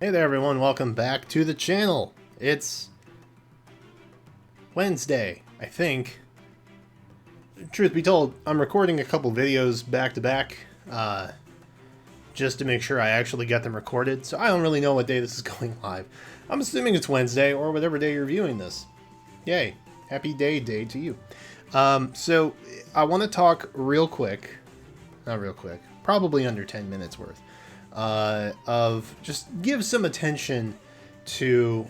Hey there everyone, welcome back to the channel. It's Wednesday, I think. Truth be told, I'm recording a couple videos back to back just to make sure I actually get them recorded, so I don't really know what day this is going live. I'm assuming it's Wednesday or whatever day you're viewing this. Yay, happy day to you. So I want to talk real quick, not real quick, probably under 10 minutes worth. Of just give some attention to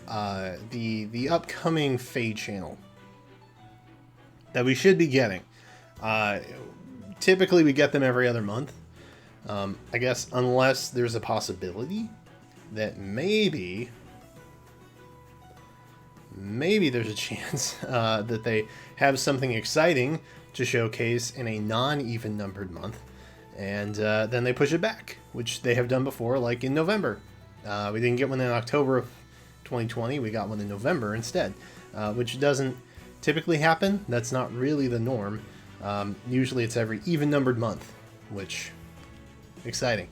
the upcoming Feh Channel that we should be getting. Typically we get them every other month. I guess unless there's a possibility that maybe there's a chance that they have something exciting to showcase in a non-even numbered month. And then they push it back, which they have done before, like in November. We didn't get one in October of 2020. We got one in November instead, which doesn't typically happen. That's not really the norm. Usually it's every even-numbered month, which exciting.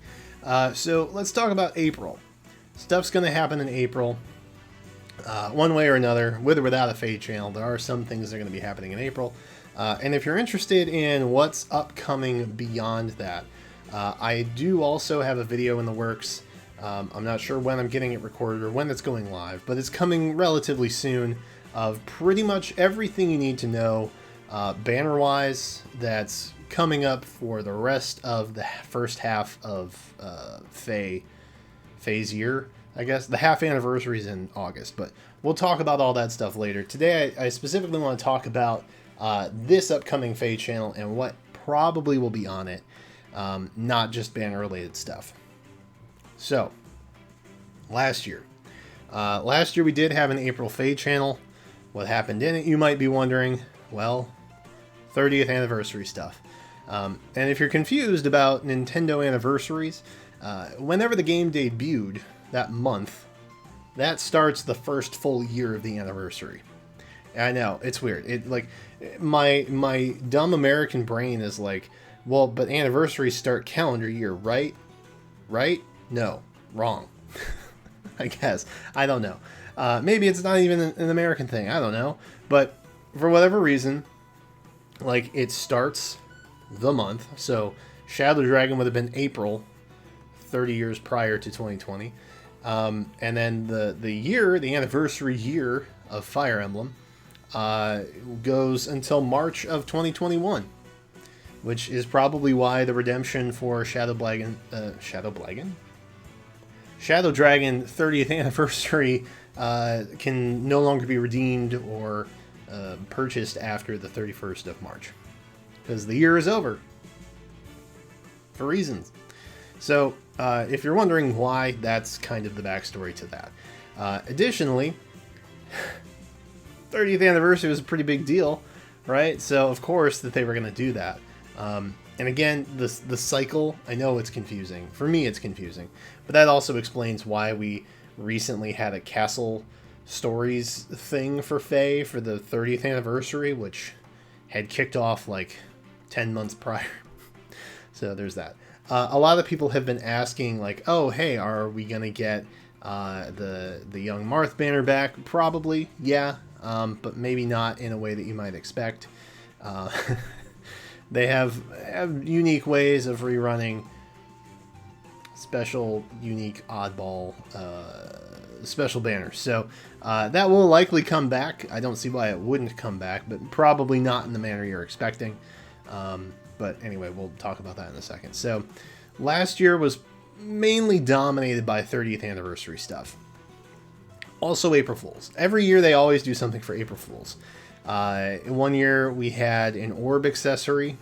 So let's talk about April. Stuff's going to happen in April. One way or another, with or without a Feh channel, there are some things that are going to be happening in April. And if you're interested in what's upcoming beyond that, I do also have a video in the works. I'm not sure when I'm getting it recorded or when it's going live, but it's coming relatively soon of pretty much everything you need to know banner-wise that's coming up for the rest of the first half of Feh's year. I guess the half anniversary is in August, but we'll talk about all that stuff later. Today, I specifically want to talk about this upcoming Feh channel and what probably will be on it, not just banner-related stuff. So, last year we did have an April Feh channel. What happened in it, you might be wondering? Well, 30th anniversary stuff. And if you're confused about Nintendo Anniversaries, whenever the game debuted that month, that starts the first full year of the anniversary. I know, it's weird. It like my dumb American brain is like, well, but anniversaries start calendar year, right? Right? No, wrong. I guess. I don't know. Maybe it's not even an American thing. I don't know. But for whatever reason, like, it starts the month. So Shadow Dragon would have been April, 30 years prior to 2020. And then the year, the anniversary year of Fire Emblem, goes until March of 2021, which is probably why the redemption for Shadow Dragon 30th anniversary can no longer be redeemed or purchased after the 31st of March, because the year is over for reasons. So if you're wondering why, that's kind of the backstory to that. Additionally, 30th anniversary was a pretty big deal, right? So of course that they were going to do that. And again, the cycle, I know it's confusing. For me, it's confusing. But that also explains why we recently had a Castle Stories thing for Feh for the 30th anniversary, which had kicked off like 10 months prior. So there's that. A lot of people have been asking, like, oh, hey, are we going to get the Young Marth banner back? Probably, yeah. But maybe not in a way that you might expect. They have unique ways of rerunning special, unique, oddball, special banners. So that will likely come back. I don't see why it wouldn't come back, but probably not in the manner you're expecting. But anyway, we'll talk about that in a second. So last year was mainly dominated by 30th anniversary stuff. Also April Fools. Every year they always do something for April Fools. One year we had an orb accessory,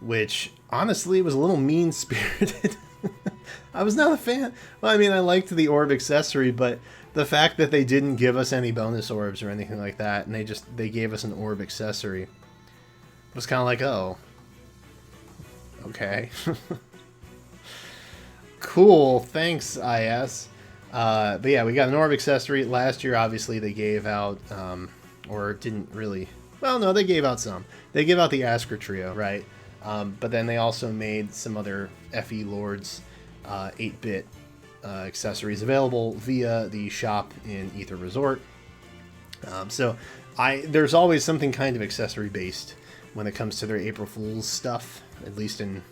which honestly was a little mean-spirited. I was not a fan. Well, I mean, I liked the orb accessory, but the fact that they didn't give us any bonus orbs or anything like that, and they gave us an orb accessory, was kind of like, oh, okay. Cool, thanks, IS. But yeah, we got an orb accessory. Last year, obviously, they gave out, or didn't really, well, no, they gave out some. They gave out the Asker Trio, right? But then they also made some other FE Lords 8-bit accessories available via the shop in Ether Resort. So there's always something kind of accessory based when it comes to their April Fool's stuff, at least in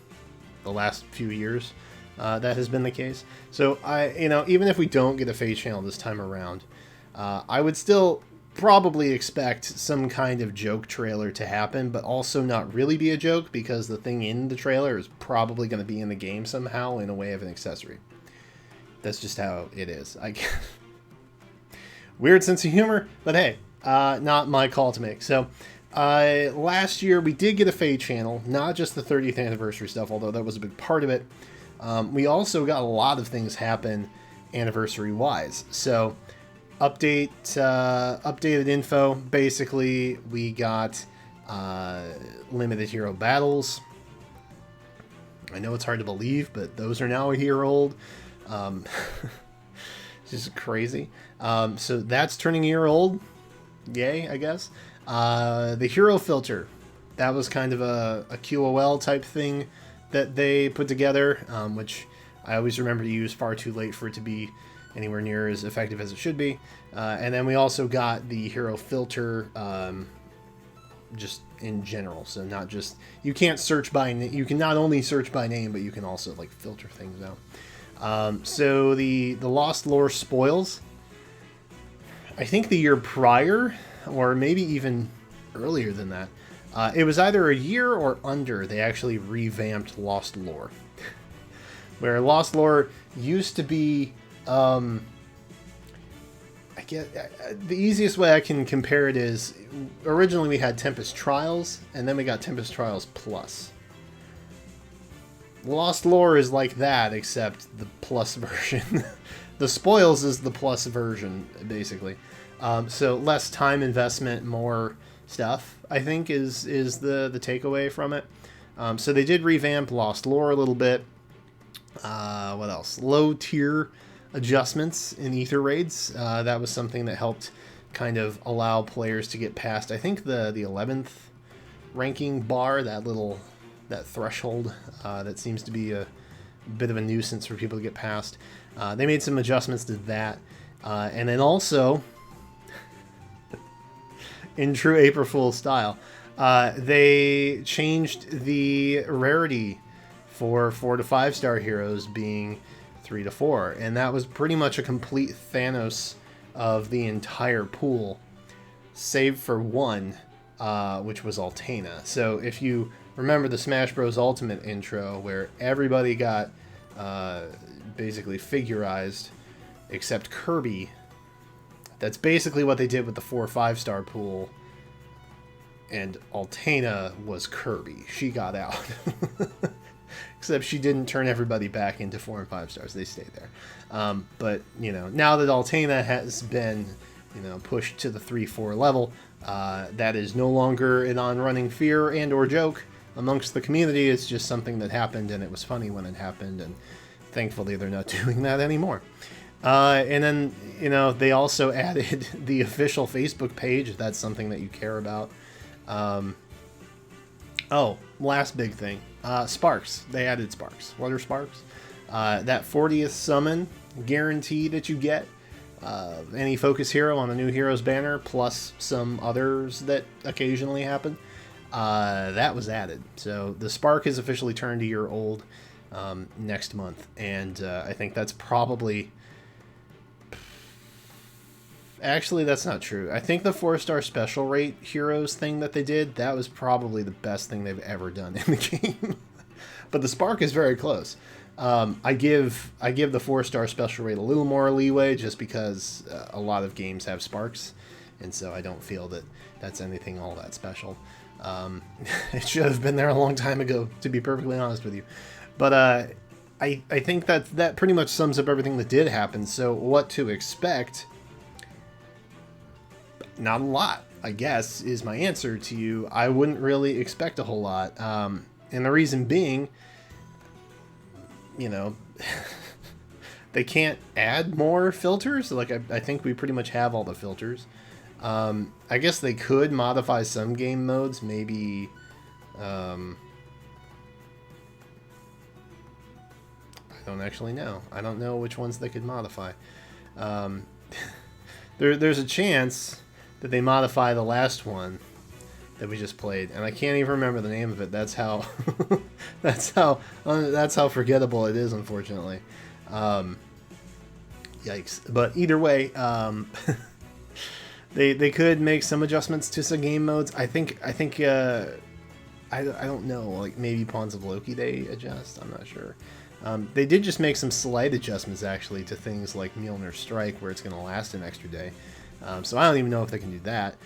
the last few years. That has been the case. So even if we don't get a Feh Channel this time around, I would still probably expect some kind of joke trailer to happen, but also not really be a joke, because the thing in the trailer is probably going to be in the game somehow in a way of an accessory. That's just how it is. Weird sense of humor, but hey, not my call to make. So last year we did get a Feh Channel, not just the 30th anniversary stuff, although that was a big part of it. We also got a lot of things happen anniversary wise. So updated info. Basically, we got limited hero battles. I know it's hard to believe, but those are now a year old. Just crazy. So that's turning a year old. Yay, I guess. The hero filter. That was kind of a QOL type thing that they put together, which I always remember to use far too late for it to be anywhere near as effective as it should be. And then we also got the hero filter just in general. So not just, you can't search by, you can not only search by name, but you can also like filter things out. So the Lost Lore spoils, I think the year prior, or maybe even earlier than that, it was either a year or under, they actually revamped Lost Lore. Where Lost Lore used to be, I guess, the easiest way I can compare it is, originally we had Tempest Trials, and then we got Tempest Trials Plus. Lost Lore is like that, except the plus version. The spoils is the plus version, basically. So less time investment, more stuff, I think, is the takeaway from it. So they did revamp Lost Lore a little bit. What else? Low tier adjustments in Ether raids. That was something that helped kind of allow players to get past, I think, the 11th ranking bar, that threshold that seems to be a bit of a nuisance for people to get past. They made some adjustments to that. And then also, in true April Fool's style, they changed the rarity for 4 to 5 star heroes being 3 to 4, and that was pretty much a complete Thanos of the entire pool, save for one, which was Altena. So if you remember the Smash Bros. Ultimate intro, where everybody got basically figurized except Kirby, that's basically what they did with the 4 or 5 star pool, and Altena was Kirby. She got out. Except she didn't turn everybody back into 4 and 5 stars. They stayed there. But, now that Altena has been, pushed to the 3-4 level, that is no longer an on-running fear and or joke amongst the community. It's just something that happened, and it was funny when it happened, and thankfully they're not doing that anymore. And then, they also added the official Facebook page, if that's something that you care about. Last big thing. Sparks. They added Sparks. What are Sparks? That 40th summon guarantee that you get. Any focus hero on the new heroes banner, plus some others that occasionally happen. That was added. So the Spark is officially turned a year old next month. And I think that's probably... Actually, that's not true. I think the 4-star special rate heroes thing that they did, that was probably the best thing they've ever done in the game. But the Spark is very close. I give the 4-star special rate a little more leeway, just because a lot of games have Sparks, and so I don't feel that that's anything all that special. It should have been there a long time ago, to be perfectly honest with you. But I think that pretty much sums up everything that did happen. So what to expect? Not a lot, I guess, is my answer to you. I wouldn't really expect a whole lot. And the reason being, they can't add more filters. Like, I think we pretty much have all the filters. I guess they could modify some game modes, maybe... I don't actually know. I don't know which ones they could modify. There's a chance that they modify the last one that we just played, and I can't even remember the name of it. That's how that's how forgettable it is, unfortunately. Yikes! But either way, they could make some adjustments to some game modes. I think I don't know, like maybe Pawns of Loki they adjust. I'm not sure. They did just make some slight adjustments actually to things like Mjolnir's Strike, where it's going to last an extra day. So I don't even know if they can do that.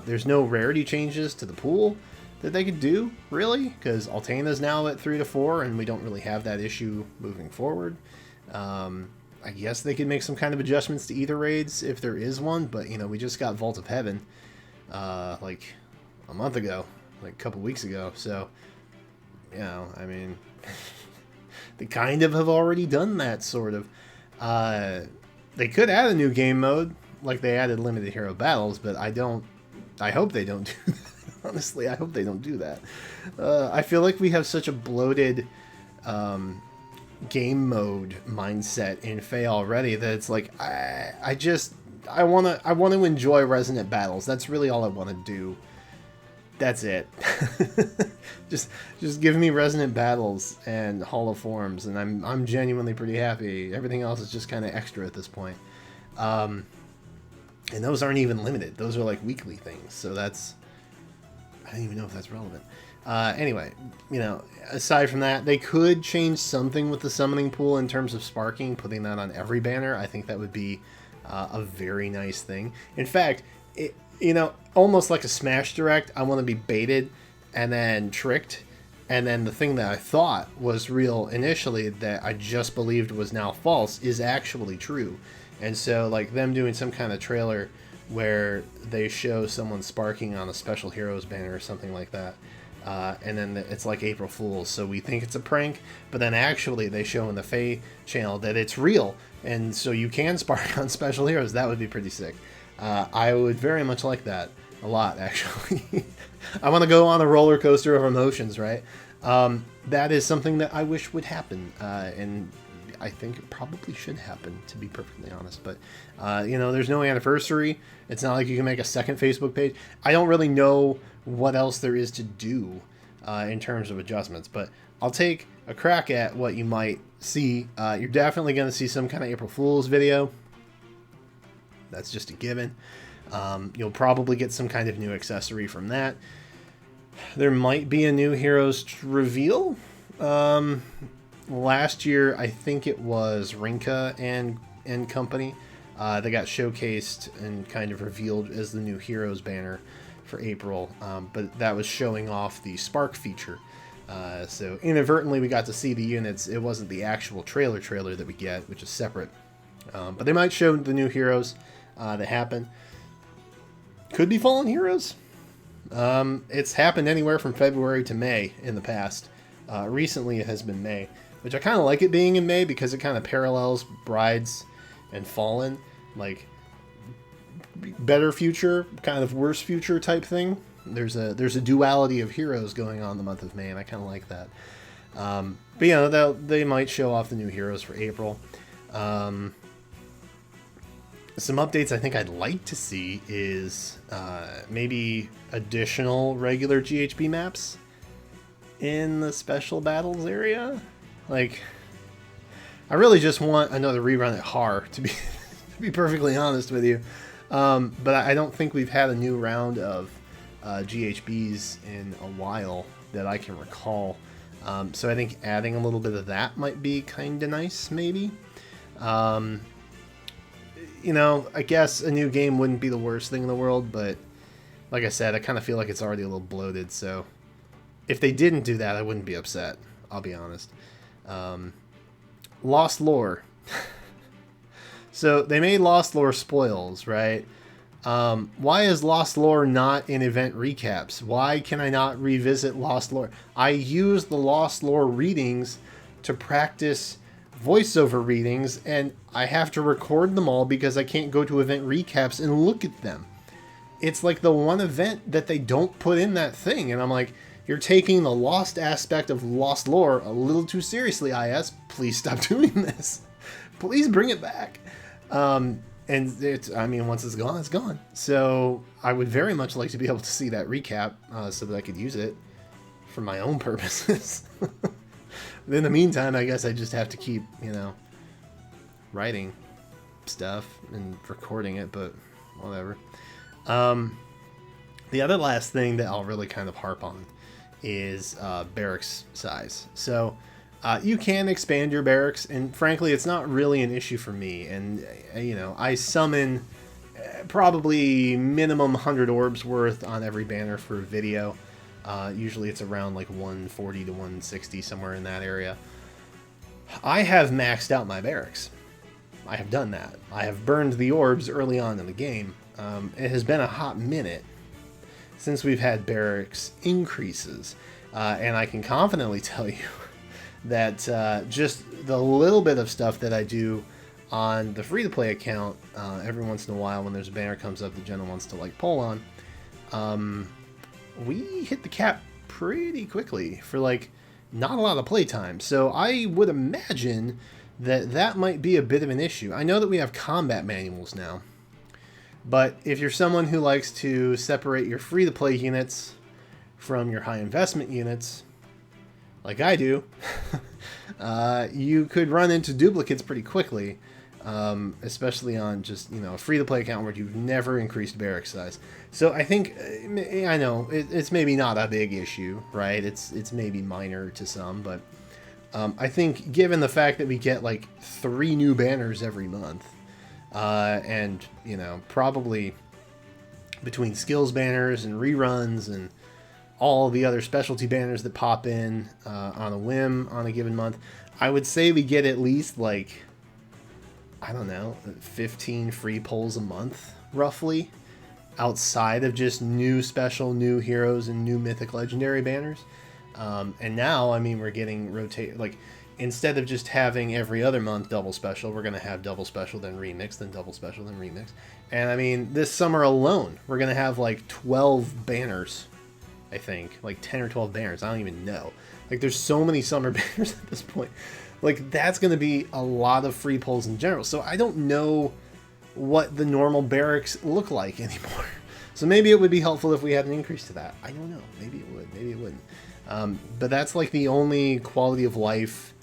There's no rarity changes to the pool that they could do, really, because Altena's now at 3 to 4, and we don't really have that issue moving forward. I guess they could make some kind of adjustments to Ether Raids if there is one, but, you know, we just got Vault of Heaven, like, a month ago, like a couple weeks ago, so, you know, I mean, they kind of have already done that, sort of. They could add a new game mode, like they added Limited Hero Battles, but I hope they don't do that. Honestly, I hope they don't do that. I feel like we have such a bloated game mode mindset in Feh already that it's like I want to enjoy Resonant Battles. That's really all I want to do. That's it. just give me Resonant Battles and Hall of Forms, and I'm genuinely pretty happy. Everything else is just kind of extra at this point. And those aren't even limited. Those are like weekly things. So that's... I don't even know if that's relevant. Anyway, you know, aside from that, they could change something with the summoning pool in terms of sparking, putting that on every banner. I think that would be a very nice thing. In fact, you know, almost like a Smash Direct, I want to be baited and then tricked. And then the thing that I thought was real initially that I just believed was now false is actually true. And so, like, them doing some kind of trailer where they show someone sparking on a Special Heroes banner or something like that. And then it's like April Fool's, so we think it's a prank, but then actually they show in the Feh channel that it's real, and so you can spark on Special Heroes. That would be pretty sick. I would very much like that. A lot, actually. I want to go on a roller coaster of emotions, right? That is something that I wish would happen, and I think it probably should happen, to be perfectly honest. But, you know, there's no anniversary. It's not like you can make a second Facebook page. I don't really know what else there is to do in terms of adjustments. But I'll take a crack at what you might see. You're definitely going to see some kind of April Fool's video. That's just a given. You'll probably get some kind of new accessory from that. There might be a new Heroes reveal. Last year, I think it was Rinka and company. They got showcased and kind of revealed as the new Heroes banner for April, but that was showing off the Spark feature. So inadvertently, we got to see the units. It wasn't the actual trailer that we get, which is separate. But they might show the new Heroes that happen. Could be Fallen Heroes. It's happened anywhere from February to May in the past. Recently, it has been May. Which I kind of like it being in May because it kind of parallels Brides and Fallen, like better future, kind of worse future type thing. There's a duality of heroes going on the month of May, and I kind of like that. But you know, they might show off the new heroes for April. Some updates I think I'd like to see is maybe additional regular GHB maps in the special battles area. Like, I really just want another rerun at Har, to be perfectly honest with you. But I don't think we've had a new round of GHBs in a while that I can recall. So I think adding a little bit of that might be kind of nice, maybe. You know, I guess a new game wouldn't be the worst thing in the world, but like I said, I kind of feel like it's already a little bloated, so if they didn't do that, I wouldn't be upset, I'll be honest. Lost Lore. So they made Lost Lore spoils, right? Why is Lost Lore not in event recaps? Why can I not revisit Lost Lore? I use the Lost Lore readings to practice voiceover readings, and I have to record them all because I can't go to event recaps and look at them. It's like the one event that they don't put in that thing, and I'm like, you're taking the lost aspect of lost lore a little too seriously, IS. Please stop doing this. Please bring it back. And it's, I mean, once it's gone, it's gone. So I would very much like to be able to see that recap so that I could use it for my own purposes. In the meantime, I guess I just have to keep, you know, writing stuff and recording it, but whatever. The other last thing that I'll really kind of harp on is barracks size. So you can expand your barracks, and frankly, it's not really an issue for me. And, you know, I summon probably minimum 100 orbs worth on every banner for a video. Usually it's around like 140 to 160, somewhere in that area. I have maxed out my barracks. I have done that. I have burned the orbs early on in the game. It has been a hot minute since we've had barracks increases. And I can confidently tell you that just the little bit of stuff that I do on the free-to-play account every once in a while when there's a banner comes up that Jenna wants to like pull on, we hit the cap pretty quickly for like not a lot of playtime. So I would imagine that that might be a bit of an issue. I know that we have combat manuals now, but if you're someone who likes to separate your free-to-play units from your high-investment units, like I do, you could run into duplicates pretty quickly, especially on just, you know, a free-to-play account where you've never increased barrack size. So I think, I know, it's maybe not a big issue, right? It's maybe minor to some, but I think given the fact that we get like 3 new banners every month, and, you know, probably between skills banners and reruns and all the other specialty banners that pop in on a whim on a given month, I would say we get at least like, I don't know, 15 free pulls a month, roughly, outside of just new special, new heroes, and new mythic legendary banners. And now, I mean, we're getting like, instead of just having every other month double special, we're going to have double special, then remix, then double special, then remix. And I mean, this summer alone, we're going to have like 12 banners, I think. Like 10 or 12 banners. I don't even know. Like, there's so many summer banners at this point. Like, that's going to be a lot of free pulls in general. So I don't know what the normal barracks look like anymore. So maybe it would be helpful if we had an increase to that. I don't know. Maybe it would. Maybe it wouldn't. But that's like the only quality of life,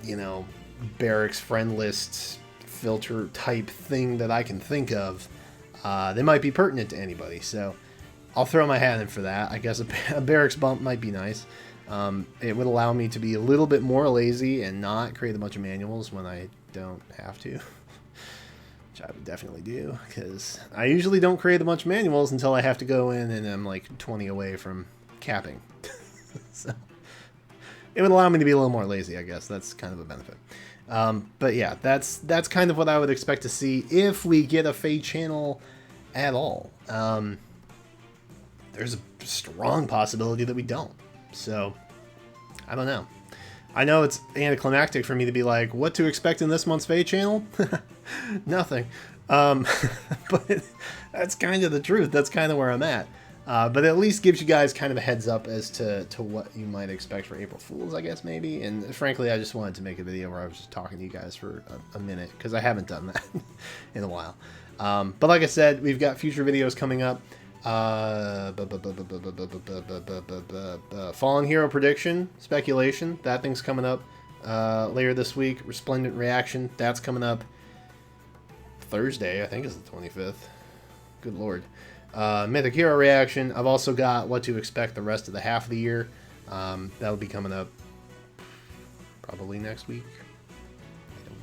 you know, barracks friend list filter type thing that I can think of that might be pertinent to anybody. So I'll throw my hat in for that. I guess a barracks bump might be nice. It would allow me to be a little bit more lazy and not create a bunch of manuals when I don't have to. Which I would definitely do, because I usually don't create a bunch of manuals until I have to go in and I'm like 20 away from capping. So it would allow me to be a little more lazy, I guess. That's kind of a benefit. But yeah, that's kind of what I would expect to see if we get a Feh Channel at all. There's a strong possibility that we don't. So, I don't know. I know it's anticlimactic for me to be like, what to expect in this month's Feh Channel? Nothing. But that's kind of the truth. That's kind of where I'm at. But at least gives you guys kind of a heads up as to what you might expect for April Fools, I guess, maybe. And frankly, I just wanted to make a video where I was just talking to you guys for a minute, because I haven't done that in a while. But like I said, we've got future videos coming up. Fallen Hero prediction, speculation, that thing's coming up later this week. Resplendent Reaction, that's coming up Thursday, I think is the 25th. Good lord. Mythic Hero Reaction, I've also got what to expect the rest of the half of the year. That'll be coming up probably next week. I don't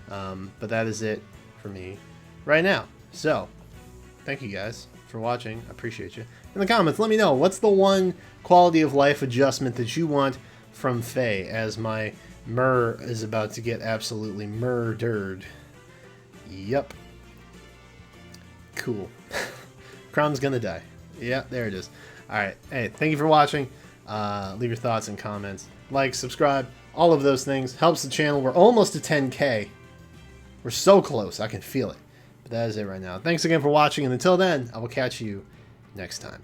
know. But that is it for me right now. So, thank you guys for watching. I appreciate you. In the comments, let me know, what's the one quality of life adjustment that you want from Feh, as my Mur is about to get absolutely murdered. Yep. Cool. Crom's gonna die. Yeah, there it is. Alright, hey, thank you for watching. Leave your thoughts and comments. Like, subscribe, all of those things. Helps the channel. We're almost to 10K. We're so close. I can feel it. But that is it right now. Thanks again for watching, and until then, I will catch you next time.